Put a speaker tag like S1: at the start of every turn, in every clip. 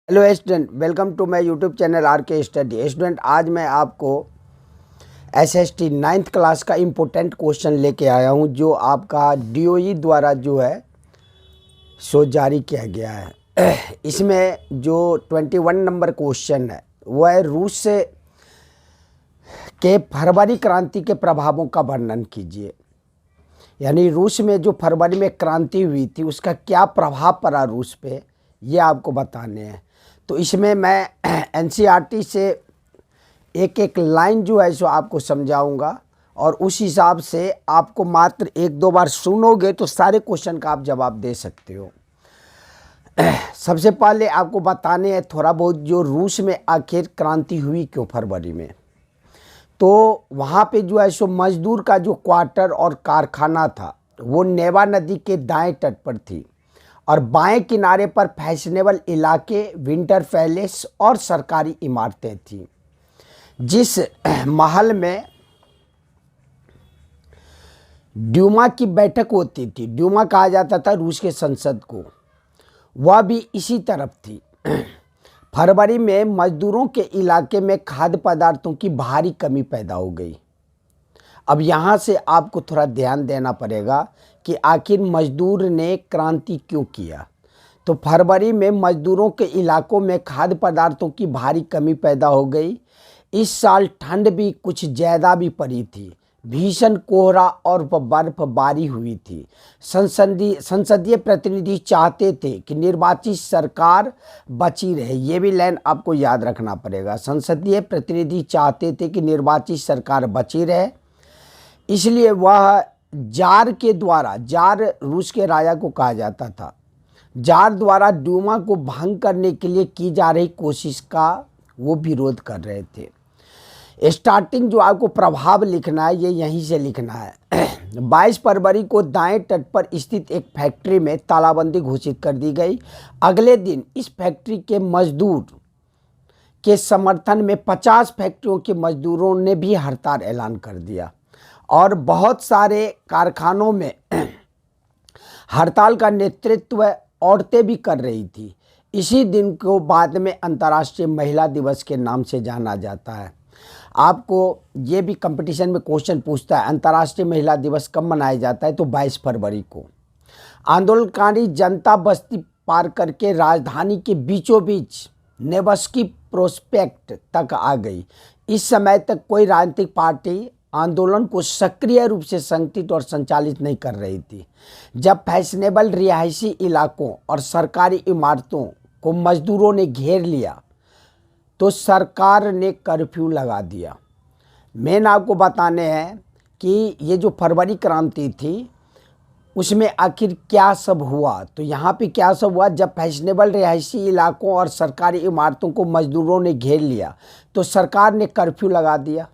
S1: Hello student, welcome to my YouTube channel R K study. Student, आज मैं आपको SST 9th class का important question लेके आया हूं जो आपका डीओई द्वारा जो है सो जारी किया गया है। इसमें जो 21 नंबर क्वेश्चन है वह है रूस के फरवरी क्रांति के प्रभावों का वर्णन कीजिए। यानी रूस में जो फरवरी में क्रांति हुई थी उसका क्या प्रभाव पड़ा रूस पे, ये आपको बताने हैं। तो इसमें मैं एनसीईआरटी से एक एक लाइन जो है सो आपको समझाऊंगा और उस हिसाब से आपको मात्र एक दो बार सुनोगे तो सारे क्वेश्चन का आप जवाब दे सकते हो। सबसे पहले आपको बताने हैं थोड़ा बहुत जो रूस में आखिर क्रांति हुई क्यों फरवरी में। तो वहाँ पे जो है सो मजदूर का जो क्वार्टर और कारखाना था वो नेवा नदी के दाएं तट पर थी और बाएं किनारे पर फैशनेबल इलाके, विंटर पैलेस और सरकारी इमारतें थीं। जिस महल में ड्यूमा की बैठक होती थी, ड्यूमा कहा जाता था रूस के संसद को, वह भी इसी तरफ थी। फरवरी में मजदूरों के इलाके में खाद्य पदार्थों की भारी कमी पैदा हो गई। अब यहाँ से आपको थोड़ा ध्यान देना पड़ेगा कि आखिर मजदूर ने क्रांति क्यों किया। तो फरवरी में मजदूरों के इलाकों में खाद्य पदार्थों की भारी कमी पैदा हो गई। इस साल ठंड भी कुछ ज़्यादा भी पड़ी थी, भीषण कोहरा और बर्फबारी हुई थी। संसदीय प्रतिनिधि चाहते थे कि निर्वाचित सरकार बची रहे। ये भी लाइन आपको याद रखना पड़ेगा। संसदीय प्रतिनिधि चाहते थे कि निर्वाचित सरकार बची रहे, इसलिए वह जार के द्वारा, जार रूस के राजा को कहा जाता था, जार द्वारा ड्यूमा को भंग करने के लिए की जा रही कोशिश का वो विरोध कर रहे थे। स्टार्टिंग जो आपको प्रभाव लिखना है ये यहीं से लिखना है। 22 फरवरी को दाएं तट पर स्थित एक फैक्ट्री में तालाबंदी घोषित कर दी गई। अगले दिन इस फैक्ट्री के मजदूर के समर्थन में 50 फैक्ट्रियों के मजदूरों ने भी हड़ताल ऐलान कर दिया और बहुत सारे कारखानों में हड़ताल का नेतृत्व औरतें भी कर रही थी। इसी दिन को बाद में अंतर्राष्ट्रीय महिला दिवस के नाम से जाना जाता है। आपको ये भी कंपटीशन में क्वेश्चन पूछता है अंतर्राष्ट्रीय महिला दिवस कब मनाया जाता है, तो 22 फरवरी को। आंदोलनकारी जनता बस्ती पार करके राजधानी के बीचों बीच नेवस्की प्रोस्पेक्ट तक आ गई। इस समय तक कोई राजनीतिक पार्टी आंदोलन को सक्रिय रूप से संगठित और संचालित नहीं कर रही थी। जब फैशनेबल रिहायशी इलाकों और सरकारी इमारतों को मजदूरों ने घेर लिया तो सरकार ने कर्फ्यू लगा दिया। मेन आपको बताने हैं कि ये जो फरवरी क्रांति थी उसमें आखिर क्या सब हुआ। तो यहाँ पे क्या सब हुआ, जब फैशनेबल रिहायशी इलाकों और सरकारी इमारतों को मजदूरों ने घेर लिया तो सरकार ने कर्फ्यू लगा दिया।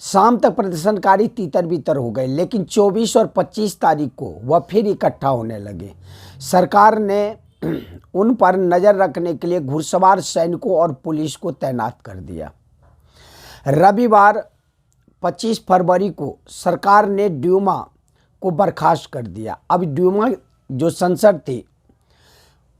S1: शाम तक प्रदर्शनकारी तितर बितर हो गए, लेकिन 24 और 25 तारीख को वह फिर इकट्ठा होने लगे। सरकार ने उन पर नज़र रखने के लिए घुड़सवार सैनिकों और पुलिस को तैनात कर दिया। रविवार 25 फरवरी को सरकार ने ड्यूमा को बर्खास्त कर दिया। अब ड्यूमा जो संसद थी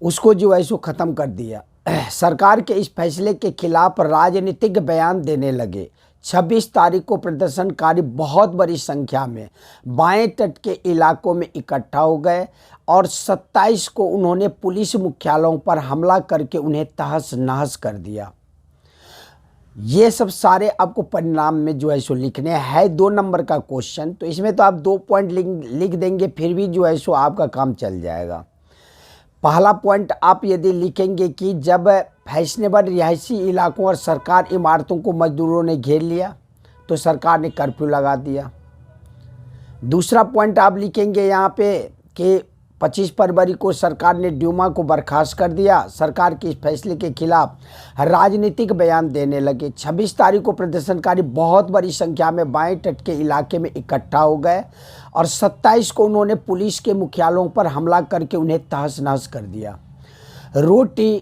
S1: उसको जो है सो ख़त्म कर दिया। सरकार के इस फैसले के खिलाफ राजनीतिक बयान देने लगे। 26 तारीख को प्रदर्शनकारी बहुत बड़ी संख्या में बाएं तट के इलाकों में इकट्ठा हो गए और 27 को उन्होंने पुलिस मुख्यालयों पर हमला करके उन्हें तहस नहस कर दिया। ये सब सारे आपको परिणाम में जो है सो लिखने है। 2 नंबर का क्वेश्चन, तो इसमें तो आप 2 पॉइंट लिख देंगे फिर भी जो है सो आपका काम चल जाएगा। पहला पॉइंट आप यदि लिखेंगे कि जब फैशनेबल रिहायशी इलाकों और सरकार इमारतों को मजदूरों ने घेर लिया तो सरकार ने कर्फ्यू लगा दिया। दूसरा पॉइंट आप लिखेंगे यहाँ पे कि 25 फरवरी को सरकार ने ड्यूमा को बर्खास्त कर दिया। सरकार के इस फैसले के खिलाफ राजनीतिक बयान देने लगे। 26 तारीख को प्रदर्शनकारी बहुत बड़ी संख्या में बाएं तट के इलाके में इकट्ठा हो गए और 27 को उन्होंने पुलिस के मुख्यालयों पर हमला करके उन्हें तहस नहस कर दिया। रोटी,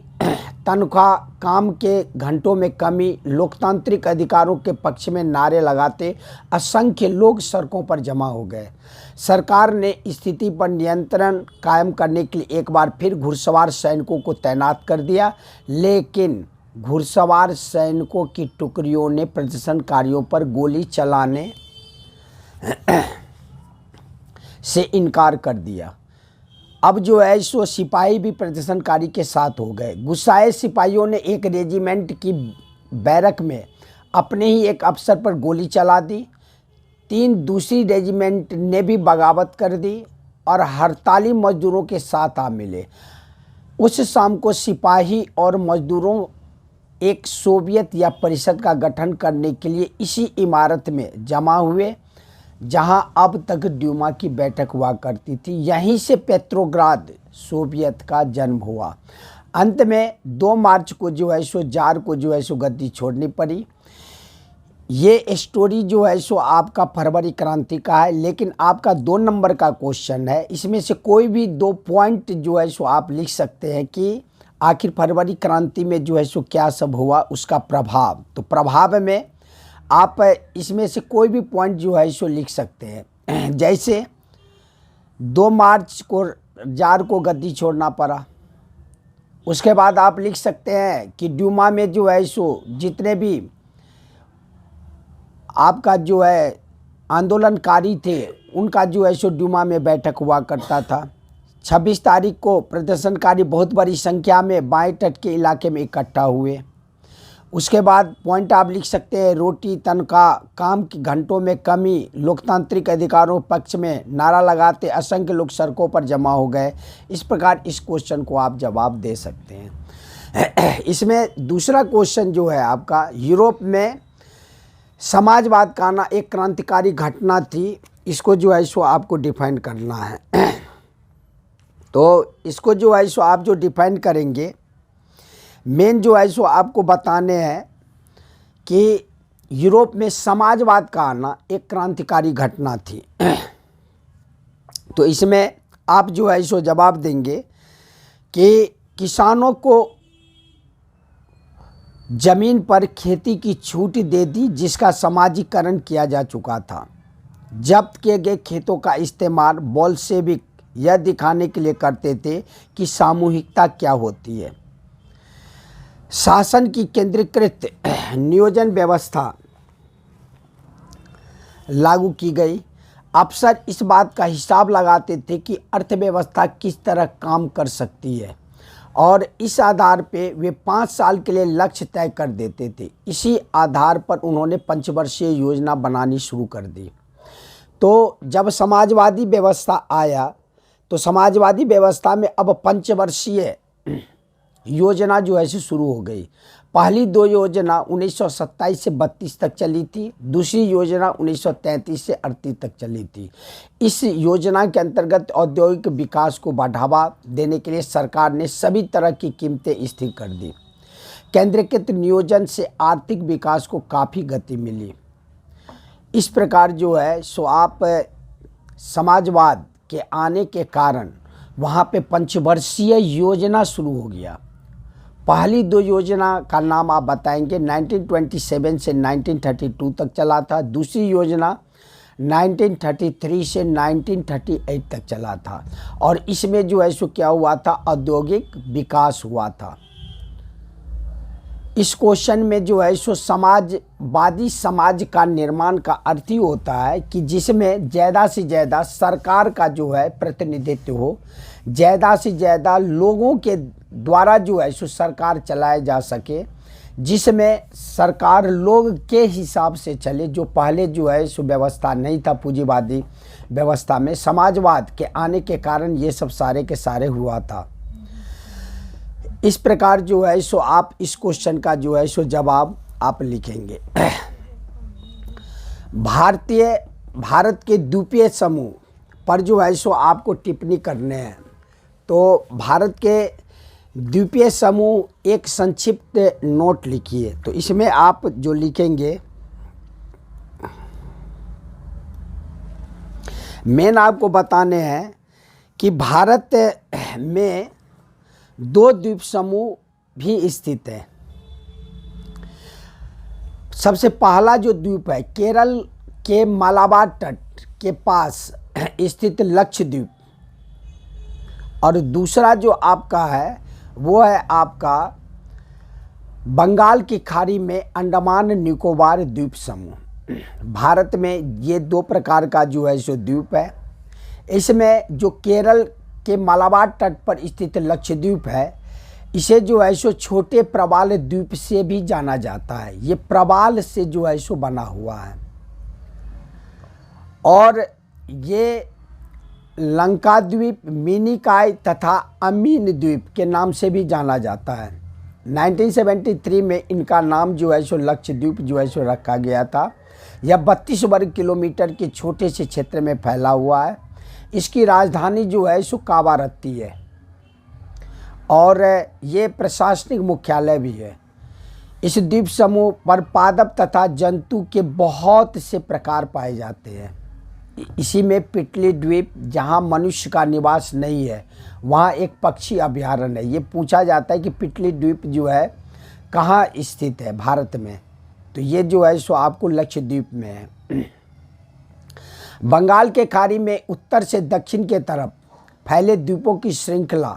S1: तनख्वाह, काम के घंटों में कमी, लोकतांत्रिक अधिकारों के पक्ष में नारे लगाते असंख्य लोग सड़कों पर जमा हो गए। सरकार ने स्थिति पर नियंत्रण कायम करने के लिए एक बार फिर घुड़सवार सैनिकों को तैनात कर दिया, लेकिन घुड़सवार सैनिकों की टुकड़ियों ने प्रदर्शनकारियों पर गोली चलाने से इनकार कर दिया। अब जो है सो सिपाही भी प्रदर्शनकारी के साथ हो गए। गुस्साए सिपाहियों ने एक रेजिमेंट की बैरक में अपने ही एक अफसर पर गोली चला दी। 3 दूसरी रेजिमेंट ने भी बगावत कर दी और हड़ताली मजदूरों के साथ आ मिले। उस शाम को सिपाही और मजदूरों एक सोवियत या परिषद का गठन करने के लिए इसी इमारत में जमा हुए जहां अब तक ड्यूमा की बैठक हुआ करती थी। यहीं से पेट्रोग्राद सोवियत का जन्म हुआ। अंत में 2 मार्च को जो है सो जार को जो है सो गद्दी छोड़नी पड़ी। ये स्टोरी जो है सो आपका फरवरी क्रांति का है, लेकिन आपका 2 नंबर का क्वेश्चन है। इसमें से कोई भी 2 पॉइंट जो है सो आप लिख सकते हैं कि आखिर फरवरी क्रांति में जो है सो क्या सब हुआ, उसका प्रभाव। तो प्रभाव में आप इसमें से कोई भी पॉइंट जो है सो लिख सकते हैं। जैसे 2 मार्च को जार को गद्दी छोड़ना पड़ा। उसके बाद आप लिख सकते हैं कि ड्यूमा में जो है सो जितने भी आपका जो है आंदोलनकारी थे उनका जो है सो ड्यूमा में बैठक हुआ करता था। 26 तारीख को प्रदर्शनकारी बहुत बड़ी संख्या में बाएं तट के इलाके में इकट्ठा हुए। उसके बाद पॉइंट आप लिख सकते हैं रोटी, तनख्वाह, काम के घंटों में कमी, लोकतांत्रिक अधिकारों पक्ष में नारा लगाते असंख्य लोग सड़कों पर जमा हो गए। इस प्रकार इस क्वेश्चन को आप जवाब दे सकते हैं। इसमें दूसरा क्वेश्चन जो है आपका, यूरोप में समाजवाद का आना एक क्रांतिकारी घटना थी। इसको जो है सो आपको डिफाइन करना है। तो इसको जो है सो आप जो डिफाइन करेंगे, मेन जो है सो आपको बताने हैं कि यूरोप में समाजवाद का आना एक क्रांतिकारी घटना थी। तो इसमें आप जो है सो जवाब देंगे कि किसानों को जमीन पर खेती की छूट दे दी जिसका समाजीकरण किया जा चुका था। जब्त किए गए खेतों का इस्तेमाल बोल्शेविक यह दिखाने के लिए करते थे कि सामूहिकता क्या होती है। शासन की केंद्रीकृत नियोजन व्यवस्था लागू की गई। अफसर इस बात का हिसाब लगाते थे कि अर्थव्यवस्था किस तरह काम कर सकती है और इस आधार पे वे 5 साल के लिए लक्ष्य तय कर देते थे। इसी आधार पर उन्होंने पंचवर्षीय योजना बनानी शुरू कर दी। तो जब समाजवादी व्यवस्था आया तो समाजवादी व्यवस्था में अब पंचवर्षीय योजना जो है शुरू हो गई। पहली 2 योजना 1927 से 32 तक चली थी, दूसरी योजना 1933 से 38 तक चली थी। इस योजना के अंतर्गत औद्योगिक विकास को बढ़ावा देने के लिए सरकार ने सभी तरह की कीमतें स्थिर कर दी। केंद्रीकृत नियोजन से आर्थिक विकास को काफ़ी गति मिली। इस प्रकार जो है सो आप समाजवाद के आने के कारण वहाँ पे पंचवर्षीय योजना शुरू हो गया। पहली 2 योजना का नाम आप बताएंगे, 1927 से 1932 तक चला था। दूसरी योजना 1933 से 1938 तक चला था और इसमें जो है सो क्या हुआ था, औद्योगिक विकास हुआ था। इस क्वेश्चन में जो है सो समाजवादी समाज का निर्माण का अर्थ ही होता है कि जिसमें ज़्यादा से ज़्यादा सरकार का जो है प्रतिनिधित्व हो, ज़्यादा से ज़्यादा लोगों के द्वारा जो है सो सरकार चलाया जा सके, जिसमें सरकार लोग के हिसाब से चले। जो पहले जो है सो व्यवस्था नहीं था पूंजीवादी व्यवस्था में, समाजवाद के आने के कारण ये सब सारे के सारे हुआ था। इस प्रकार जो है सो आप इस क्वेश्चन का जो है सो जवाब आप लिखेंगे। भारत के द्वीपीय समूह पर जो है सो आपको टिप्पणी करने हैं। तो भारत के द्वीपीय समूह एक संक्षिप्त नोट लिखिए। तो इसमें आप जो लिखेंगे, मेन आपको बताने हैं कि भारत में दो द्वीप समूह भी स्थित है। सबसे पहला जो द्वीप है केरल के मालाबार तट के पास स्थित लक्षद्वीप, और दूसरा जो आपका है वो है आपका बंगाल की खाड़ी में अंडमान निकोबार द्वीप समूह। भारत में ये दो प्रकार का जो है सो द्वीप है। इसमें जो केरल के मालाबार तट पर स्थित लक्षद्वीप है, इसे जो है सो छोटे प्रवाल द्वीप से भी जाना जाता है। ये प्रवाल से जो है सो बना हुआ है, और ये लंका द्वीप, मिनिकॉय तथा अमीन द्वीप के नाम से भी जाना जाता है। 1973 में इनका नाम जो है सो लक्षद्वीप जो है सो रखा गया था। यह 32 वर्ग किलोमीटर के छोटे से क्षेत्र में फैला हुआ है। इसकी राजधानी जो है सो कावारत्ती है, और ये प्रशासनिक मुख्यालय भी है। इस द्वीप समूह पर पादप तथा जंतु के बहुत से प्रकार पाए जाते हैं। इसी में पिटली द्वीप, जहाँ मनुष्य का निवास नहीं है, वहाँ एक पक्षी अभयारण्य है। ये पूछा जाता है कि पिटली द्वीप जो है कहाँ स्थित है भारत में, तो ये जो है सो आपको लक्षद्वीप में है। बंगाल के खाड़ी में उत्तर से दक्षिण के तरफ फैले द्वीपों की श्रृंखला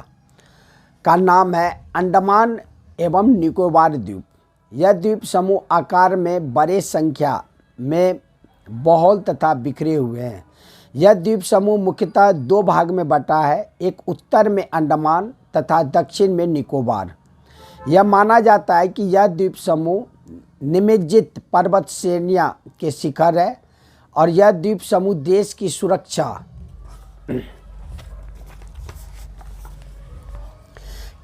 S1: का नाम है अंडमान एवं निकोबार द्वीप। यह द्वीप समूह आकार में बड़े संख्या में बहुल तथा बिखरे हुए हैं। यह द्वीप समूह मुख्यतः दो भाग में बटा है, एक उत्तर में अंडमान तथा दक्षिण में निकोबार। यह माना जाता है कि यह द्वीप समूह निमज्जित पर्वत श्रेणियां के शिखर है, और यह द्वीप समूह देश की सुरक्षा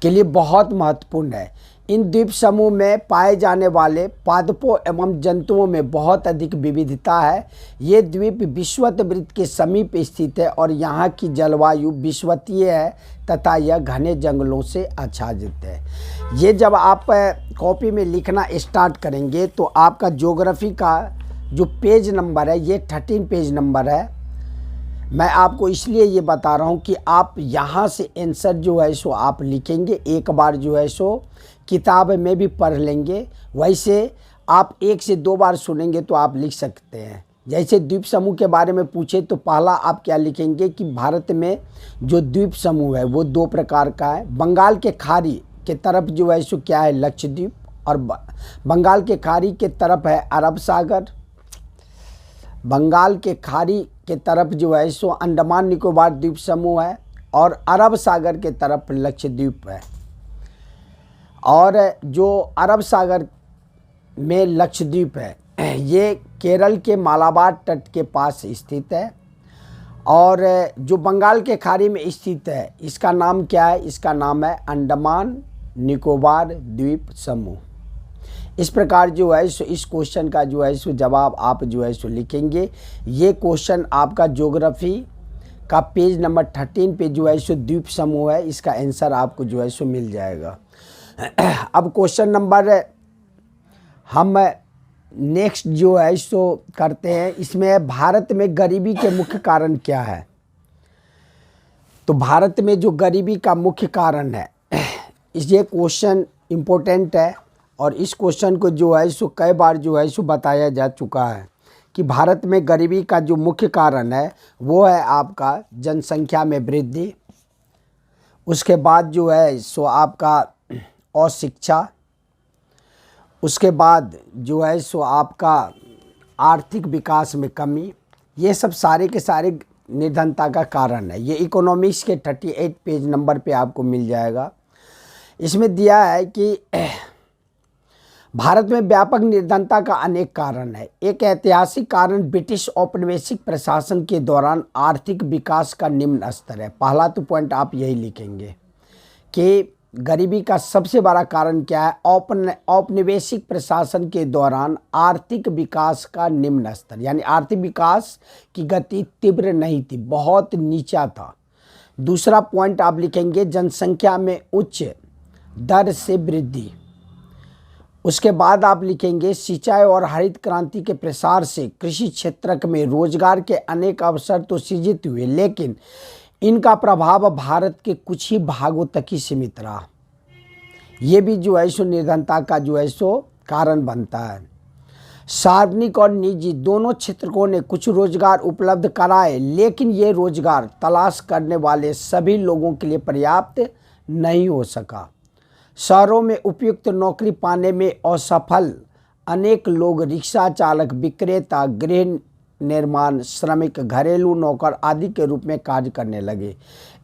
S1: के लिए बहुत महत्वपूर्ण है। इन द्वीप समूह में पाए जाने वाले पादपों एवं जंतुओं में बहुत अधिक विविधता है। ये द्वीप विषुववृत्त के समीप स्थित है, और यहाँ की जलवायु विषुवतीय है तथा यह घने जंगलों से आच्छादित है। ये जब आप कॉपी में लिखना स्टार्ट करेंगे तो आपका ज्योग्राफी का जो पेज नंबर है ये 13 पेज नंबर है। मैं आपको इसलिए ये बता रहा हूँ कि आप यहाँ से आंसर जो है सो आप लिखेंगे, एक बार जो है सो किताब में भी पढ़ लेंगे, वैसे आप 1 से 2 बार सुनेंगे तो आप लिख सकते हैं। जैसे द्वीप समूह के बारे में पूछे तो पहला आप क्या लिखेंगे कि भारत में जो द्वीप समूह है वो 2 प्रकार का है। बंगाल के खाड़ी के तरफ जो है सो क्या है लक्षद्वीप, और बंगाल के खाड़ी के तरफ है अरब सागर। बंगाल के खाड़ी के तरफ जो है सो अंडमान निकोबार द्वीप समूह है, और अरब सागर के तरफ लक्षद्वीप है। और जो अरब सागर में लक्षद्वीप है ये केरल के मालाबार तट के पास स्थित है, और जो बंगाल के खाड़ी में स्थित है इसका नाम क्या है, इसका नाम है अंडमान निकोबार द्वीप समूह। इस प्रकार जो है सो इस क्वेश्चन का जो है सो जवाब आप जो है सो लिखेंगे। ये क्वेश्चन आपका ज्योग्राफी का पेज नंबर 13 पे जो है सो द्वीप समूह है, इसका आंसर आपको जो है सो मिल जाएगा। अब क्वेश्चन नंबर हम नेक्स्ट जो है सो करते हैं। इसमें भारत में गरीबी के मुख्य कारण क्या है। तो भारत में जो गरीबी का मुख्य कारण है, ये क्वेश्चन इम्पोर्टेंट है, और इस क्वेश्चन को जो है सो कई बार जो है सो बताया जा चुका है कि भारत में गरीबी का जो मुख्य कारण है वो है आपका जनसंख्या में वृद्धि, उसके बाद जो है सो आपका अशिक्षा, उसके बाद जो है सो आपका आर्थिक विकास में कमी। ये सब सारे के सारे निर्धनता का कारण है। ये इकोनॉमिक्स के 38 पेज नंबर पे आपको मिल जाएगा। इसमें दिया है कि भारत में व्यापक निर्धनता का अनेक कारण है। एक ऐतिहासिक कारण ब्रिटिश औपनिवेशिक प्रशासन के दौरान आर्थिक विकास का निम्न स्तर है। पहला तो पॉइंट आप यही लिखेंगे कि गरीबी का सबसे बड़ा कारण क्या है, औपनिवेशिक प्रशासन के दौरान आर्थिक विकास का निम्न स्तर, यानी आर्थिक विकास की गति तीव्र नहीं थी, बहुत नीचा था। दूसरा पॉइंट आप लिखेंगे जनसंख्या में उच्च दर से वृद्धि। उसके बाद आप लिखेंगे सिंचाई और हरित क्रांति के प्रसार से कृषि क्षेत्र में रोजगार के अनेक अवसर तो सृजित हुए, लेकिन इनका प्रभाव भारत के कुछ ही भागों तक ही सीमित रहा। ये भी जो है सो निर्धनता का जो है सो कारण बनता है। सार्वजनिक और निजी दोनों क्षेत्रों ने कुछ रोजगार उपलब्ध कराए, लेकिन ये रोजगार तलाश करने वाले सभी लोगों के लिए पर्याप्त नहीं हो सका। शहरों में उपयुक्त नौकरी पाने में असफल अनेक लोग रिक्शा चालक, विक्रेता, गृह निर्माण श्रमिक, घरेलू नौकर आदि के रूप में कार्य करने लगे।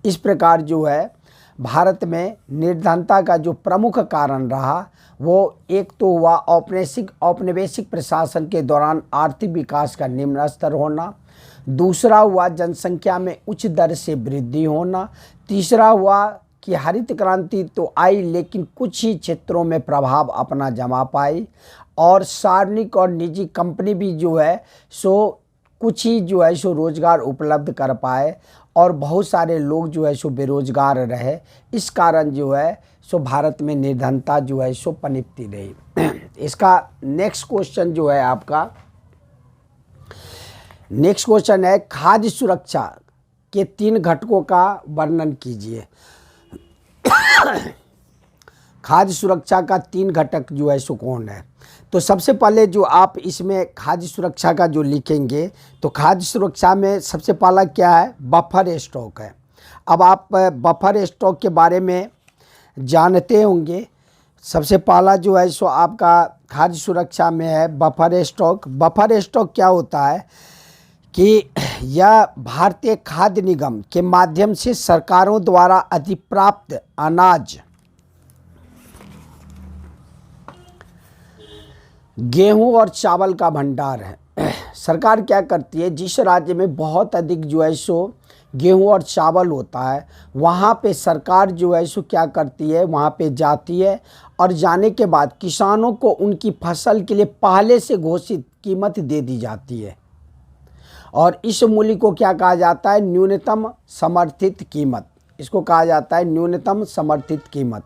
S1: इस प्रकार जो है भारत में निर्धनता का जो प्रमुख कारण रहा वो एक तो हुआ औपनिवेशिक प्रशासन के दौरान आर्थिक विकास का निम्न स्तर होना, दूसरा हुआ जनसंख्या में उच्च दर से वृद्धि होना, तीसरा हुआ कि हरित क्रांति तो आई लेकिन कुछ ही क्षेत्रों में प्रभाव अपना जमा पाई, और सार्वजनिक और निजी कंपनी भी जो है सो कुछ ही जो है सो रोजगार उपलब्ध कर पाए और बहुत सारे लोग जो है सो बेरोजगार रहे। इस कारण जो है सो भारत में निर्धनता जो है सो पनपती रही। इसका नेक्स्ट क्वेश्चन जो है आपका नेक्स्ट क्वेश्चन है, खाद्य सुरक्षा के 3 घटकों का वर्णन कीजिए। खाद्य सुरक्षा का 3 घटक जो है सो कौन है? तो सबसे पहले जो आप इसमें खाद्य सुरक्षा का जो लिखेंगे तो खाद्य सुरक्षा में सबसे पहला क्या है? बफर स्टॉक है। अब आप बफर स्टॉक के बारे में जानते होंगे। सबसे पहला जो है सो आपका खाद्य सुरक्षा में है बफर स्टॉक। बफर स्टॉक क्या होता है कि यह भारतीय खाद्य निगम के माध्यम से सरकारों द्वारा अधिप्राप्त अनाज, गेहूं और चावल का भंडार है। सरकार क्या करती है, जिस राज्य में बहुत अधिक जो है सो गेहूं और चावल होता है वहाँ पे सरकार जो है सो क्या करती है, वहाँ पे जाती है और जाने के बाद किसानों को उनकी फसल के लिए पहले से घोषित कीमत दे दी जाती है और इस मूल्य को क्या कहा जाता है? न्यूनतम समर्थित कीमत। इसको कहा जाता है न्यूनतम समर्थित कीमत।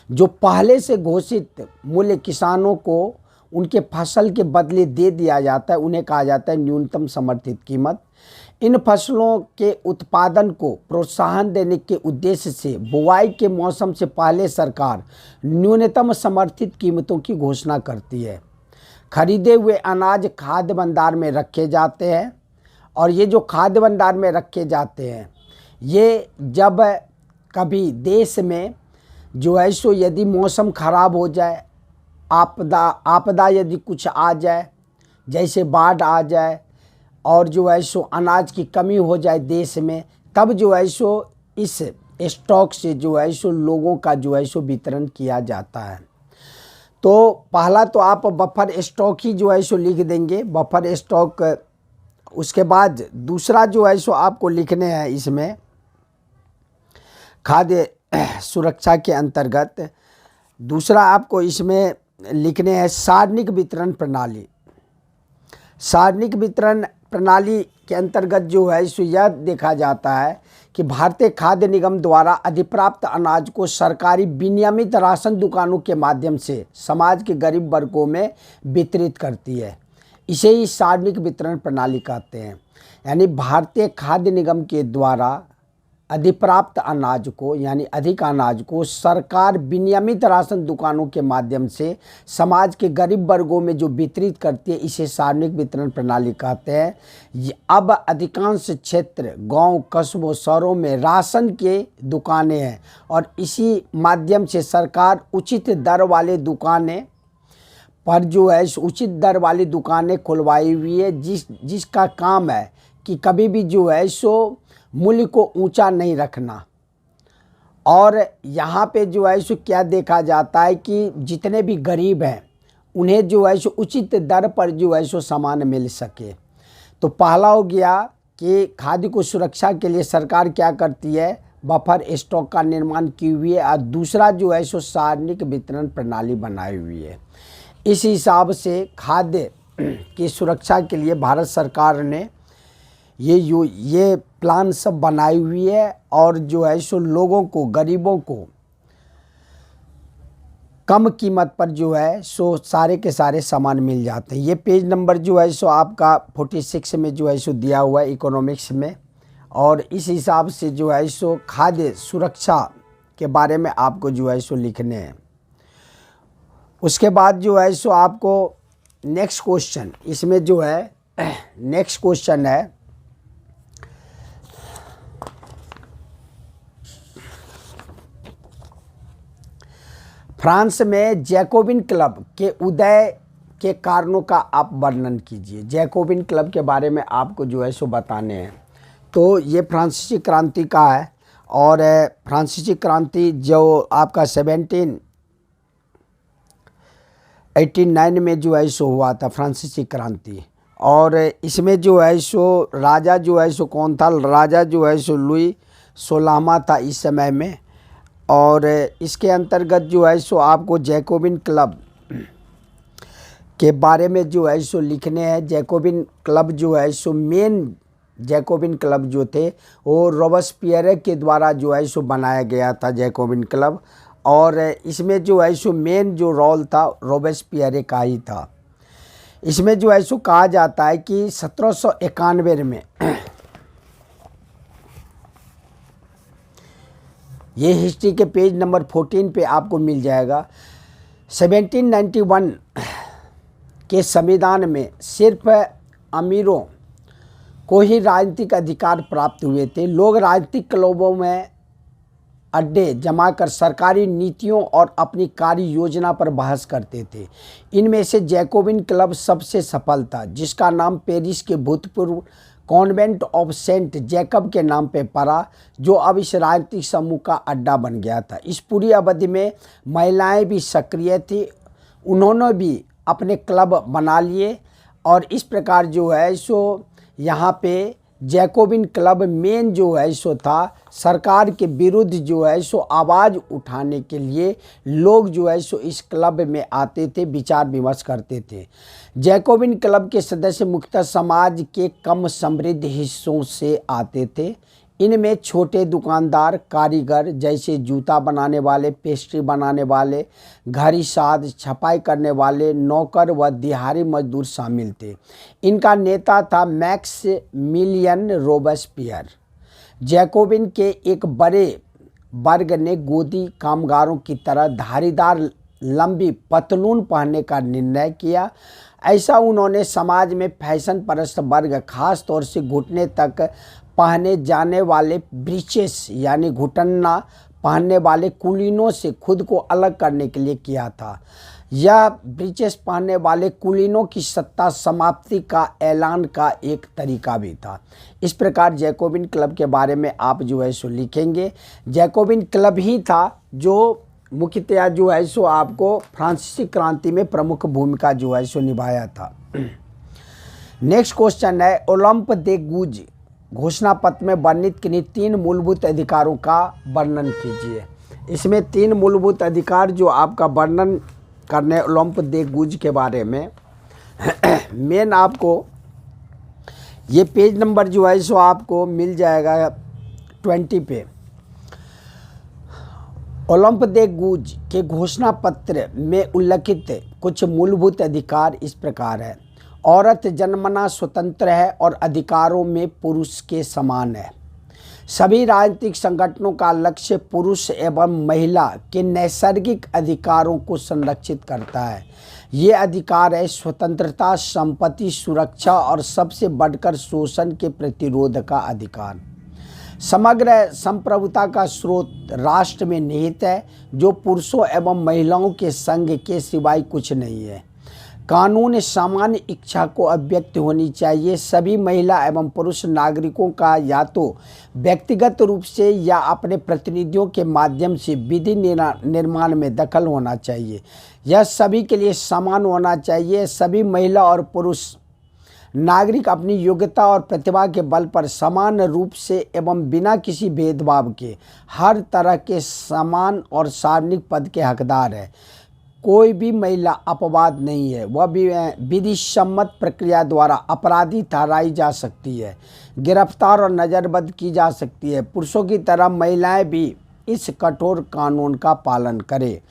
S1: जो पहले से घोषित मूल्य किसानों को उनके फसल के बदले दे दिया जाता है उन्हें कहा जाता है न्यूनतम समर्थित कीमत। इन फसलों के उत्पादन को प्रोत्साहन देने के उद्देश्य से बुआई के मौसम से पहले सरकार न्यूनतम समर्थित कीमतों की घोषणा करती है। खरीदे हुए अनाज खाद्य भंडार में रखे जाते हैं और ये जो खाद्य भंडार में रखे जाते हैं ये जब कभी देश में जो है सो यदि मौसम खराब हो जाए, आपदा यदि कुछ आ जाए, जैसे बाढ़ आ जाए और जो है सो अनाज की कमी हो जाए देश में, तब जो है सो इस स्टॉक से जो है सो लोगों का जो है सो वितरण किया जाता है। तो पहला तो आप बफर स्टॉक ही जो है सो लिख देंगे, बफर स्टॉक। उसके बाद दूसरा जो है सो आपको लिखने हैं इसमें खाद्य सुरक्षा के अंतर्गत दूसरा आपको इसमें लिखने हैं सार्वजनिक वितरण प्रणाली। सार्वजनिक वितरण प्रणाली के अंतर्गत जो है सो यह देखा जाता है कि भारतीय खाद्य निगम द्वारा अधिप्राप्त अनाज को सरकारी विनियमित राशन दुकानों के माध्यम से समाज के गरीब वर्गों में वितरित करती है। इसे ही सार्वजनिक वितरण प्रणाली कहते हैं। यानी भारतीय खाद्य निगम के द्वारा अधिप्राप्त अनाज को यानी अधिक अनाज को सरकार विनियमित राशन दुकानों के माध्यम से समाज के गरीब वर्गों में जो वितरित करती है इसे सार्वजनिक वितरण प्रणाली कहते हैं। अब अधिकांश क्षेत्र गांव, कस्बों, शहरों में राशन के दुकानें हैं और इसी माध्यम से सरकार उचित दर वाले दुकानें पर जो है उचित दर वाली दुकानें खुलवाई हुई है जिसका काम है कि कभी भी जो है सो मूल्य को ऊंचा नहीं रखना। और यहाँ पे जो है सो क्या देखा जाता है कि जितने भी गरीब हैं उन्हें जो है सो उचित दर पर जो है सो सामान मिल सके। तो पहला हो गया कि खाद्य को सुरक्षा के लिए सरकार क्या करती है, बफर स्टॉक का निर्माण की हुई है और दूसरा जो है सो सार्वजनिक वितरण प्रणाली बनाई हुई है। इस हिसाब से खाद्य की सुरक्षा के लिए भारत सरकार ने ये प्लान सब बनाई हुई है और जो है सो लोगों को, गरीबों को कम कीमत पर जो है सो सारे के सारे सामान मिल जाते हैं। ये पेज नंबर जो है सो आपका 46 में जो है सो दिया हुआ है इकोनॉमिक्स में। और इस हिसाब से जो है सो खाद्य सुरक्षा के बारे में आपको जो है सो लिखने हैं। उसके बाद जो है सो आपको नेक्स्ट क्वेश्चन, इसमें जो है नेक्स्ट क्वेश्चन है फ्रांस में जैकोबिन क्लब के उदय के कारणों का आप वर्णन कीजिए। जैकोबिन क्लब के बारे में आपको जो है सो बताने हैं। तो ये फ्रांसीसी क्रांति का है और फ्रांसीसी क्रांति जो आपका 1789 में जो है सो हुआ था फ्रांसीसी क्रांति। और इसमें जो है सो राजा जो है सो कौन था? राजा जो है सो लुई 16वां था इस समय में। और इसके अंतर्गत जो है सो आपको जैकोबिन क्लब के बारे में जो है सो लिखने हैं। जैकोबिन क्लब जो है सो मेन जैकोबिन क्लब जो थे वो रोबेस्पियर के द्वारा जो है सो बनाया गया था जैकोबिन क्लब। और इसमें जो है सो मेन जो रोल था रोबेस्पियर का ही था। इसमें जो है सो कहा जाता है कि 1791 में ये हिस्ट्री के पेज नंबर 14 पे आपको मिल जाएगा। 1791 के संविधान में सिर्फ अमीरों को ही राजनीतिक अधिकार प्राप्त हुए थे। लोग राजनीतिक क्लबों में अड्डे जमाकर सरकारी नीतियों और अपनी कार्य योजना पर बहस करते थे। इनमें से जैकोबिन क्लब सबसे सफल था, जिसका नाम पेरिस के भूतपूर्व कॉन्वेंट ऑफ सेंट जैकब के नाम पे पड़ा, जो अब इस राजनीतिक समूह का अड्डा बन गया था। इस पूरी अवधि में महिलाएं भी सक्रिय थी, उन्होंने भी अपने क्लब बना लिए और इस प्रकार जो है सो यहाँ पे जैकोबिन क्लब मेन जो है सो था सरकार के विरुद्ध जो है सो आवाज़ उठाने के लिए लोग जो है सो इस क्लब में आते थे, विचार विमर्श करते थे। जैकोबिन क्लब के सदस्य मुख्यतः समाज के कम समृद्ध हिस्सों से आते थे। इनमें छोटे दुकानदार, कारीगर जैसे जूता बनाने वाले, पेस्ट्री बनाने वाले, घड़ी साज, छपाई करने वाले, नौकर व दिहाड़ी मजदूर शामिल थे। इनका नेता था मैक्सिमिलियन रोबेस्पियर। जैकोबिन के एक बड़े वर्ग ने गोदी कामगारों की तरह धारीदार लंबी पतलून पहनने का निर्णय किया। ऐसा उन्होंने समाज में फैशन परस्त वर्ग, खास तौर से घुटने तक पहने जाने वाले ब्रीचेस यानी घुटना पहनने वाले कुलीनों से खुद को अलग करने के लिए किया था। यह ब्रीचेस पहनने वाले कुलीनों की सत्ता समाप्ति का ऐलान का एक तरीका भी था। इस प्रकार जैकोबिन क्लब के बारे में आप जो है सो लिखेंगे। जैकोबिन क्लब ही था जो मुख्यतया जो है सो आपको फ्रांसीसी क्रांति में प्रमुख भूमिका जो है सो निभाया था। नेक्स्ट क्वेश्चन है ओलंप दे गूज घोषणा पत्र में वर्णित किन्हीं 3 मूलभूत अधिकारों का वर्णन कीजिए। इसमें 3 मूलभूत अधिकार जो आपका वर्णन करने ओलंप दे गूज के बारे में मेन आपको ये पेज नंबर जो है सो आपको मिल जाएगा 20 पे। ओलंप दे गूज के घोषणा पत्र में उल्लिखित कुछ मूलभूत अधिकार इस प्रकार है। औरत जन्मना स्वतंत्र है और अधिकारों में पुरुष के समान है। सभी राजनीतिक संगठनों का लक्ष्य पुरुष एवं महिला के नैसर्गिक अधिकारों को संरक्षित करता है। ये अधिकार है स्वतंत्रता, संपत्ति सुरक्षा और सबसे बढ़कर शोषण के प्रतिरोध का अधिकार। समग्र संप्रभुता का स्रोत राष्ट्र में निहित है, जो पुरुषों एवं महिलाओं के संघ के सिवाय कुछ नहीं है। कानून सामान्य इच्छा को अभिव्यक्त होनी चाहिए। सभी महिला एवं पुरुष नागरिकों का या तो व्यक्तिगत रूप से या अपने प्रतिनिधियों के माध्यम से विधि निर्माण में दखल होना चाहिए। यह सभी के लिए समान होना चाहिए। सभी महिला और पुरुष नागरिक अपनी योग्यता और प्रतिभा के बल पर समान रूप से एवं बिना किसी भेदभाव के हर तरह के समान और सार्वजनिक पद के हकदार है। कोई भी महिला अपवाद नहीं है, वह भी विधि सम्मत प्रक्रिया द्वारा अपराधी ठहराई जा सकती है, गिरफ्तार और नज़रबंद की जा सकती है। पुरुषों की तरह महिलाएं भी इस कठोर कानून का पालन करें।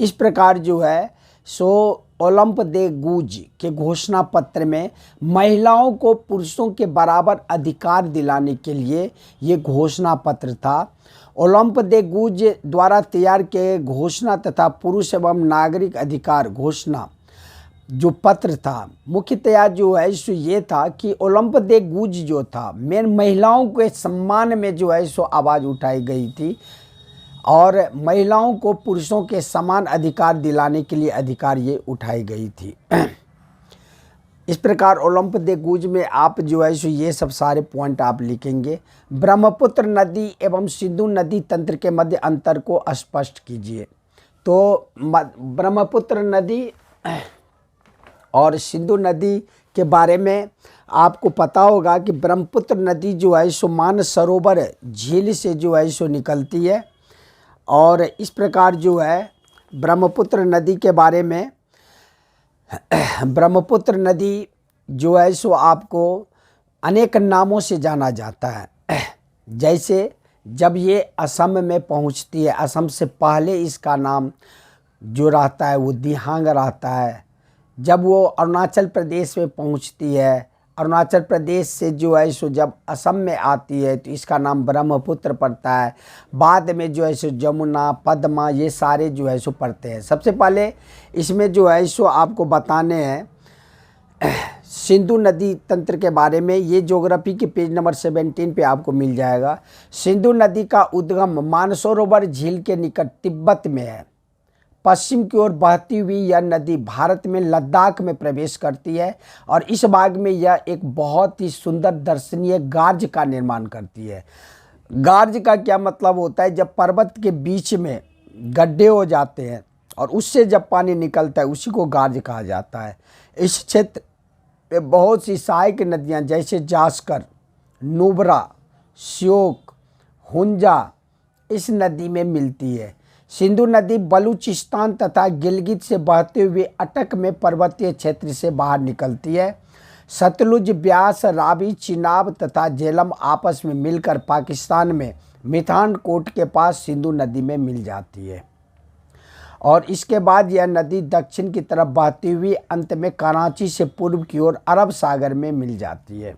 S1: इस प्रकार जो है सो ओलंप दे गूज के घोषणा पत्र में महिलाओं को पुरुषों के बराबर अधिकार दिलाने के लिए ये घोषणा पत्र था। ओलंप दे गूज द्वारा तैयार किए घोषणा तथा पुरुष एवं नागरिक अधिकार घोषणा जो पत्र था, मुख्यतया जो है सो ये था कि ओलंप दे गूज जो था मेन महिलाओं के सम्मान में जो है सो आवाज़ उठाई गई थी और महिलाओं को पुरुषों के समान अधिकार दिलाने के लिए अधिकार ये उठाई गई थी। इस प्रकार ओलंप दे गूज में आप जो है सो ये सब सारे पॉइंट आप लिखेंगे। ब्रह्मपुत्र नदी एवं सिंधु नदी तंत्र के मध्य अंतर को स्पष्ट कीजिए। तो ब्रह्मपुत्र नदी और सिंधु नदी के बारे में आपको पता होगा कि ब्रह्मपुत्र नदी जो है सो मानसरोवर झील से जो है सो निकलती है और इस प्रकार जो है ब्रह्मपुत्र नदी के बारे में ब्रह्मपुत्र नदी जो है सो आपको अनेक नामों से जाना जाता है। जैसे जब ये असम में पहुंचती है, असम से पहले इसका नाम जो रहता है वो दिहांग रहता है। जब वो अरुणाचल प्रदेश में पहुंचती है, अरुणाचल प्रदेश से जो है सो जब असम में आती है तो इसका नाम ब्रह्मपुत्र पड़ता है। बाद में जो है सो जमुना, पद्मा ये सारे जो है सो पड़ते हैं। सबसे पहले इसमें जो है सो आपको बताने हैं सिंधु नदी तंत्र के बारे में। ये ज्योग्राफी के पेज नंबर 17 पे आपको मिल जाएगा। सिंधु नदी का उद्गम मानसरोवर झील के निकट तिब्बत में है। पश्चिम की ओर बहती हुई यह नदी भारत में लद्दाख में प्रवेश करती है और इस भाग में यह एक बहुत ही सुंदर दर्शनीय गार्ज का निर्माण करती है। गार्ज का क्या मतलब होता है? जब पर्वत के बीच में गड्ढे हो जाते हैं और उससे जब पानी निकलता है उसी को गार्ज कहा जाता है। इस क्षेत्र में बहुत सी सहायक नदियाँ जैसे जास्कर, नुब्रा, श्योक, हुंजा इस नदी में मिलती है। सिंधु नदी बलूचिस्तान तथा गिलगित से बहते हुए अटक में पर्वतीय क्षेत्र से बाहर निकलती है। सतलुज, ब्यास, रावी, चिनाब तथा झेलम आपस में मिलकर पाकिस्तान में मिठानकोट के पास सिंधु नदी में मिल जाती है और इसके बाद यह नदी दक्षिण की तरफ बहती हुई अंत में कराची से पूर्व की ओर अरब सागर में मिल जाती है।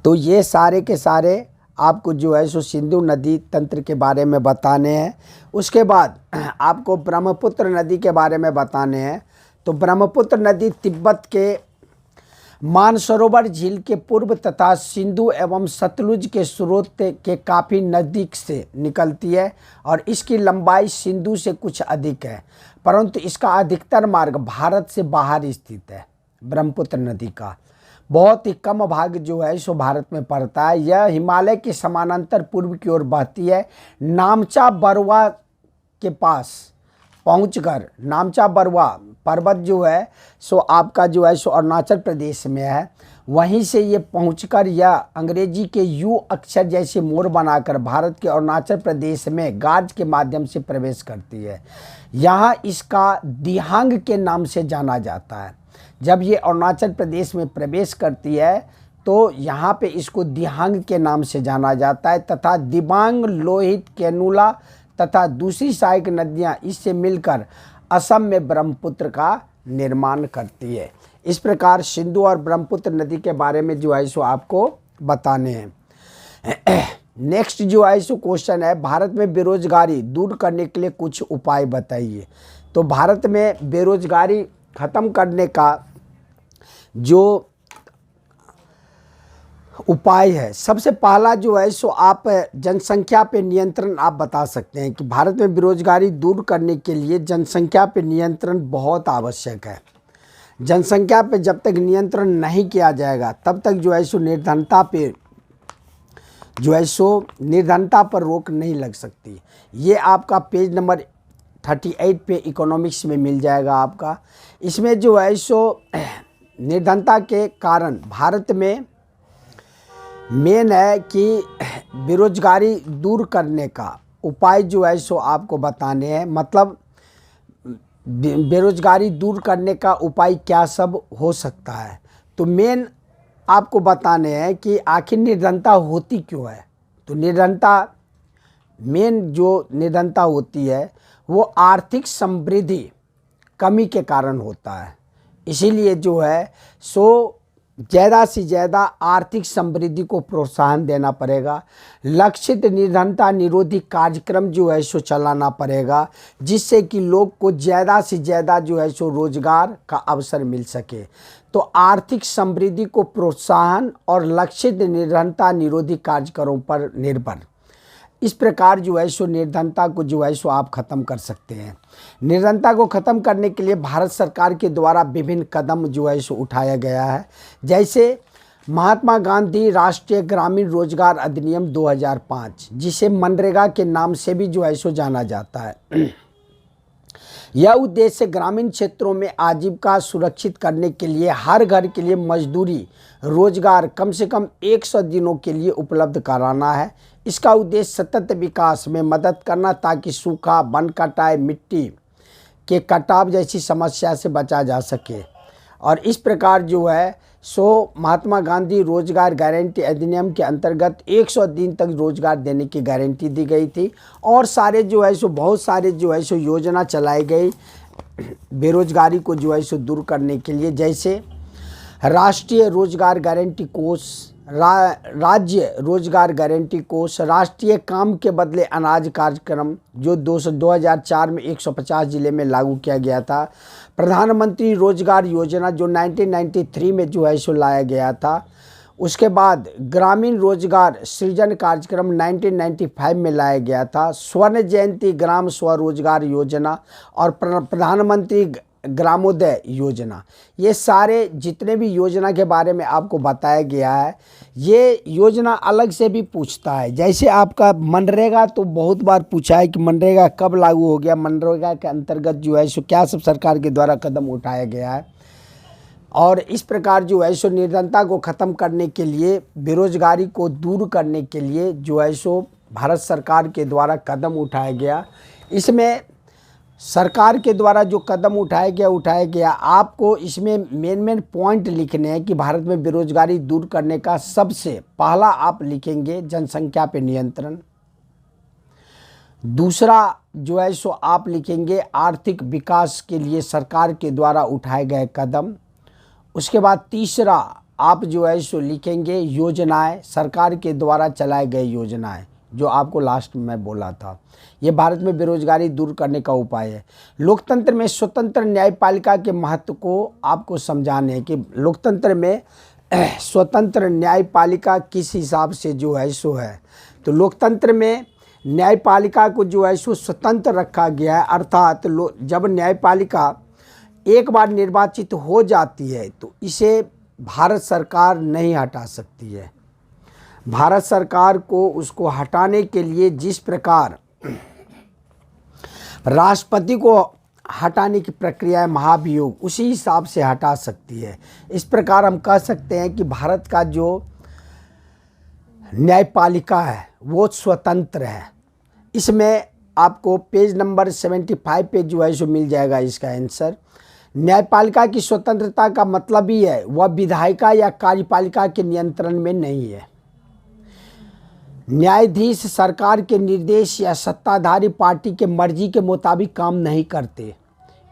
S1: तो ये सारे के सारे आपको जो है सो सिंधु नदी तंत्र के बारे में बताने हैं। उसके बाद आपको ब्रह्मपुत्र नदी के बारे में बताने हैं। तो ब्रह्मपुत्र नदी तिब्बत के मानसरोवर झील के पूर्व तथा सिंधु एवं सतलुज के स्रोत के काफ़ी नज़दीक से निकलती है और इसकी लंबाई सिंधु से कुछ अधिक है, परंतु इसका अधिकतर मार्ग भारत से बाहर स्थित है। ब्रह्मपुत्र नदी का बहुत ही कम भाग जो है सो भारत में पड़ता है। यह हिमालय के समानांतर पूर्व की ओर बहती है। नामचा बरवा के पास पहुंचकर, नामचा बरवा पर्वत जो है सो आपका जो है सो अरुणाचल प्रदेश में है, वहीं से ये पहुंचकर यह अंग्रेजी के यू अक्षर जैसे मोड़ बनाकर भारत के अरुणाचल प्रदेश में गार्ज के माध्यम से प्रवेश करती है। यहाँ इसका दिहांग के नाम से जाना जाता है। जब ये अरुणाचल प्रदेश में प्रवेश करती है तो यहाँ पे इसको दिहांग के नाम से जाना जाता है तथा दिबांग, लोहित, केनुला तथा दूसरी सहायक नदियाँ इससे मिलकर असम में ब्रह्मपुत्र का निर्माण करती है। इस प्रकार सिंधु और ब्रह्मपुत्र नदी के बारे में जो है सो आपको बताने हैं। नेक्स्ट जो है सो क्वेश्चन है, भारत में बेरोजगारी दूर करने के लिए कुछ उपाय बताइए। तो भारत में बेरोजगारी ख़त्म करने का जो उपाय है, सबसे पहला जो है सो आप जनसंख्या पे नियंत्रण आप बता सकते हैं कि भारत में बेरोजगारी दूर करने के लिए जनसंख्या पे नियंत्रण बहुत आवश्यक है। जनसंख्या पे जब तक नियंत्रण नहीं किया जाएगा तब तक जो है सो निर्धनता पे जो है सो निर्धनता पर रोक नहीं लग सकती। ये आपका पेज नंबर 38 पे इकोनॉमिक्स में मिल जाएगा आपका। इसमें जो है सो निर्धनता के कारण भारत में मेन है कि बेरोजगारी दूर करने का उपाय जो है सो आपको बताने हैं। मतलब बेरोजगारी दूर करने का उपाय क्या सब हो सकता है, तो मेन आपको बताने हैं कि आखिर निर्धनता होती क्यों है। तो निर्धनता मेन जो निर्धनता होती है वो आर्थिक समृद्धि कमी के कारण होता है। इसीलिए जो है सो ज़्यादा से ज़्यादा आर्थिक समृद्धि को प्रोत्साहन देना पड़ेगा। लक्षित निर्धनता निरोधी कार्यक्रम जो है सो चलाना पड़ेगा, जिससे कि लोग को ज़्यादा से ज़्यादा जो है सो रोजगार का अवसर मिल सके। तो आर्थिक समृद्धि को प्रोत्साहन और लक्षित निर्धनता निरोधी कार्यक्रमों पर निर्भर, इस प्रकार जो है सो निर्धनता को जो है सो आप ख़त्म कर सकते हैं। निर्धनता को ख़त्म करने के लिए भारत सरकार के द्वारा विभिन्न कदम जो है सो उठाया गया है। जैसे महात्मा गांधी राष्ट्रीय ग्रामीण रोजगार अधिनियम 2005, जिसे मनरेगा के नाम से भी जो है सो जाना जाता है। यह उद्देश्य ग्रामीण क्षेत्रों में आजीविका सुरक्षित करने के लिए हर घर के लिए मजदूरी रोजगार कम से कम 100 दिनों के लिए उपलब्ध कराना है। इसका उद्देश्य सतत विकास में मदद करना, ताकि सूखा, वन कटाई, मिट्टी के कटाव जैसी समस्या से बचा जा सके। और इस प्रकार जो है सो महात्मा गांधी रोजगार गारंटी अधिनियम के अंतर्गत 100 दिन तक रोजगार देने की गारंटी दी गई थी। और सारे जो है सो बहुत सारे जो है सो योजना चलाई गई बेरोजगारी को जो है सो दूर करने के लिए, जैसे राष्ट्रीय रोजगार गारंटी कोष, राज्य रोजगार गारंटी कोष, राष्ट्रीय काम के बदले अनाज कार्यक्रम जो 2004 में 150 जिले में लागू किया गया था, प्रधानमंत्री रोजगार योजना जो 1993 में जो है सो लाया गया था। उसके बाद ग्रामीण रोजगार सृजन कार्यक्रम 1995 में लाया गया था, स्वर्ण जयंती ग्राम स्वरोजगार योजना और प्रधानमंत्री ग्रामोदय योजना। ये सारे जितने भी योजना के बारे में आपको बताया गया है, ये योजना अलग से भी पूछता है। जैसे आपका मनरेगा, तो बहुत बार पूछा है कि मनरेगा कब लागू हो गया, मनरेगा के अंतर्गत जो है सो क्या सब सरकार के द्वारा कदम उठाया गया है। और इस प्रकार जो है सो निर्धनता को ख़त्म करने के लिए, बेरोजगारी को दूर करने के लिए जो है सो भारत सरकार के द्वारा कदम उठाया गया। इसमें सरकार के द्वारा जो कदम उठाया गया आपको इसमें मेन पॉइंट लिखने हैं कि भारत में बेरोजगारी दूर करने का सबसे पहला आप लिखेंगे जनसंख्या पे नियंत्रण। दूसरा जो है सो आप लिखेंगे आर्थिक विकास के लिए सरकार के द्वारा उठाए गए कदम। उसके बाद तीसरा आप जो है सो लिखेंगे योजनाएं, सरकार के द्वारा चलाए गए योजनाएं, जो आपको लास्ट में बोला था। ये भारत में बेरोजगारी दूर करने का उपाय है। लोकतंत्र में स्वतंत्र न्यायपालिका के महत्व को आपको समझाने हैं कि लोकतंत्र में स्वतंत्र न्यायपालिका किस हिसाब से जो है सो है। तो लोकतंत्र में न्यायपालिका को जो है सो स्वतंत्र रखा गया है, अर्थात जब न्यायपालिका एक बार निर्वाचित हो जाती है तो इसे भारत सरकार नहीं हटा सकती है। भारत सरकार को उसको हटाने के लिए जिस प्रकार राष्ट्रपति को हटाने की प्रक्रिया है महाभियोग, उसी हिसाब से हटा सकती है। इस प्रकार हम कह सकते हैं कि भारत का जो न्यायपालिका है वो स्वतंत्र है। इसमें आपको पेज नंबर 75 पे जो है सो मिल जाएगा इसका आंसर। न्यायपालिका की स्वतंत्रता का मतलब ही है वह विधायिका या कार्यपालिका के नियंत्रण में नहीं है। न्यायाधीश सरकार के निर्देश या सत्ताधारी पार्टी के मर्जी के मुताबिक काम नहीं करते।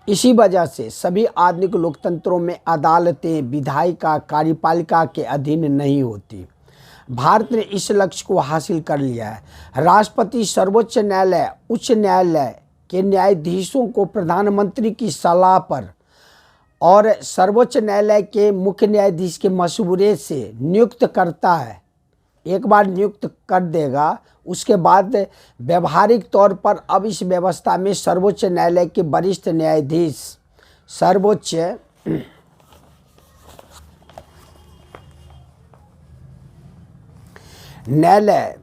S1: इसी वजह से सभी आधुनिक लोकतंत्रों में अदालतें विधायिका कार्यपालिका के अधीन नहीं होती। भारत ने इस लक्ष्य को हासिल कर लिया है। राष्ट्रपति, सर्वोच्च न्यायालय, उच्च न्यायालय के न्यायाधीशों को प्रधानमंत्री की सलाह पर और सर्वोच्च न्यायालय के मुख्य न्यायाधीश के मशवरे से नियुक्त करता है। एक बार नियुक्त कर देगा, उसके बाद व्यवहारिक तौर पर अब इस व्यवस्था में सर्वोच्च न्यायालय के वरिष्ठ न्यायाधीश, सर्वोच्च न्यायालय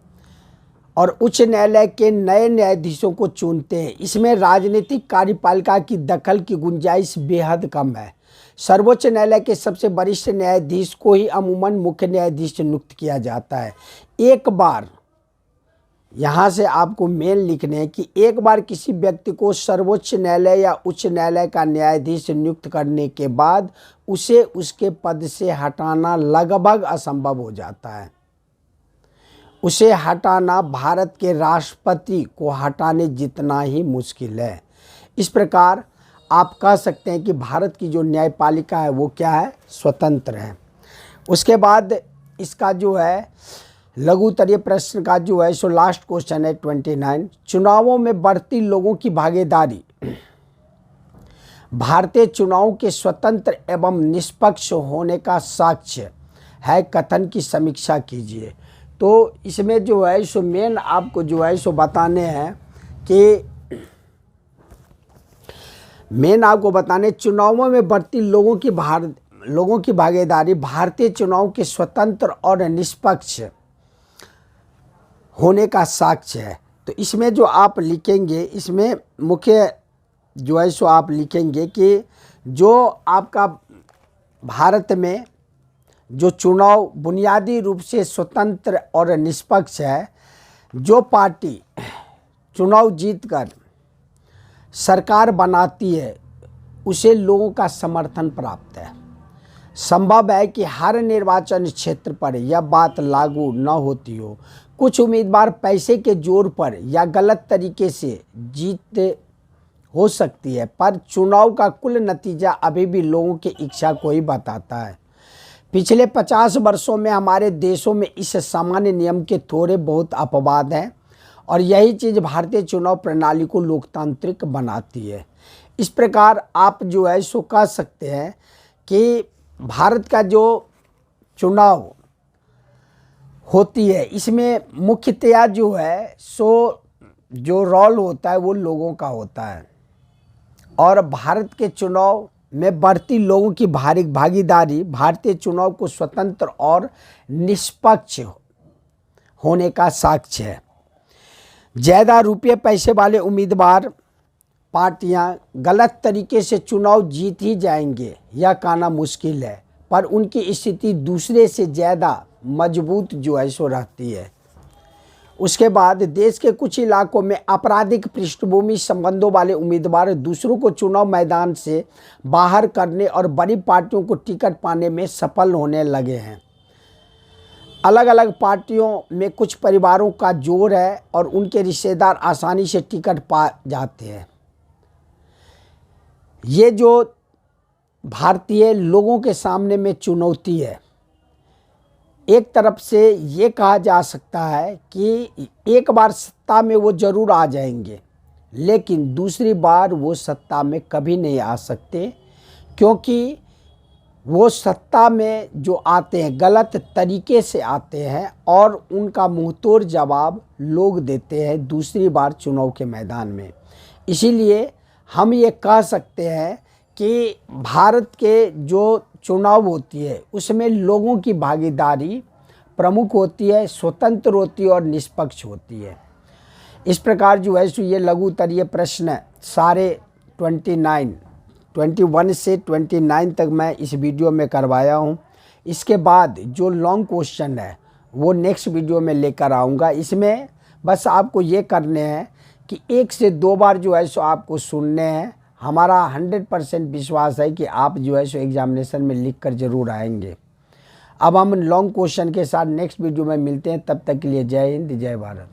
S1: और उच्च न्यायालय के नए न्यायाधीशों को चुनते हैं। इसमें राजनीतिक कार्यपालिका की दखल की गुंजाइश बेहद कम है। सर्वोच्च न्यायालय के सबसे वरिष्ठ न्यायाधीश को ही अमूमन मुख्य न्यायाधीश नियुक्त किया जाता है। एक बार यहाँ से आपको मेन लिखने हैं कि एक बार किसी व्यक्ति को सर्वोच्च न्यायालय या उच्च न्यायालय का न्यायाधीश नियुक्त करने के बाद उसे उसके पद से हटाना लगभग असंभव हो जाता है। उसे हटाना भारत के राष्ट्रपति को हटाने जितना ही मुश्किल है। इस प्रकार आप कह सकते हैं कि भारत की जो न्यायपालिका है वो क्या है, स्वतंत्र है। उसके बाद इसका जो है लघु उत्तरीय प्रश्न का जो है सो लास्ट क्वेश्चन है 29, चुनावों में बढ़ती लोगों की भागीदारी भारतीय चुनाव के स्वतंत्र एवं निष्पक्ष होने का साक्ष्य है, कथन की समीक्षा कीजिए। तो इसमें जो है सो मेन आपको जो है सो बताने हैं कि चुनावों में बढ़ती लोगों की भागीदारी भारतीय चुनाव के स्वतंत्र और निष्पक्ष होने का साक्ष्य है। तो इसमें जो आप लिखेंगे, इसमें मुख्य जो है सो आप लिखेंगे कि जो आपका भारत में जो चुनाव बुनियादी रूप से स्वतंत्र और निष्पक्ष है, जो पार्टी चुनाव जीतकर सरकार बनाती है उसे लोगों का समर्थन प्राप्त है। संभव है कि हर निर्वाचन क्षेत्र पर यह बात लागू न होती हो। कुछ उम्मीदवार पैसे के जोर पर या गलत तरीके से जीत हो सकती है, पर चुनाव का कुल नतीजा अभी भी लोगों की इच्छा को ही बताता है। पिछले 50 वर्षों में हमारे देशों में इस सामान्य नियम के थोड़े बहुत अपवाद हैं और यही चीज़ भारतीय चुनाव प्रणाली को लोकतांत्रिक बनाती है। इस प्रकार आप जो है सो कह सकते हैं कि भारत का जो चुनाव होती है इसमें मुख्यतया जो है सो जो रोल होता है वो लोगों का होता है और भारत के चुनाव में बढ़ती लोगों की भागीदारी भारतीय चुनाव को स्वतंत्र और निष्पक्ष होने का साक्ष्य है। ज़्यादा रुपये पैसे वाले उम्मीदवार पार्टियां गलत तरीके से चुनाव जीत ही जाएंगे यह कहना मुश्किल है, पर उनकी स्थिति दूसरे से ज़्यादा मजबूत जो है सो रहती है। उसके बाद देश के कुछ इलाकों में आपराधिक पृष्ठभूमि संबंधों वाले उम्मीदवार दूसरों को चुनाव मैदान से बाहर करने और बड़ी पार्टियों को टिकट पाने में सफल होने लगे हैं। अलग अलग पार्टियों में कुछ परिवारों का जोर है और उनके रिश्तेदार आसानी से टिकट पा जाते हैं। ये जो भारतीय लोगों के सामने में चुनौती है, एक तरफ से ये कहा जा सकता है कि एक बार सत्ता में वो ज़रूर आ जाएंगे, लेकिन दूसरी बार वो सत्ता में कभी नहीं आ सकते, क्योंकि वो सत्ता में जो आते हैं गलत तरीके से आते हैं और उनका मुंहतोड़ जवाब लोग देते हैं दूसरी बार चुनाव के मैदान में। इसीलिए हम ये कह सकते हैं कि भारत के जो चुनाव होती है उसमें लोगों की भागीदारी प्रमुख होती है, स्वतंत्र होती है और निष्पक्ष होती है। इस प्रकार जो है सो ये लघु उत्तरीय प्रश्न सारे 21 से 29 तक मैं इस वीडियो में करवाया हूँ। इसके बाद जो लॉन्ग क्वेश्चन है वो नेक्स्ट वीडियो में लेकर आऊँगा। इसमें बस आपको ये करने हैं कि 1 से 2 बार जो है सो आपको सुनने हैं। हमारा 100% विश्वास है कि आप जो है सो एग्जामिनेशन में लिख कर ज़रूर आएंगे। अब हम लॉन्ग क्वेश्चन के साथ नेक्स्ट वीडियो में मिलते हैं। तब तक के लिए जय हिंद, जय भारत।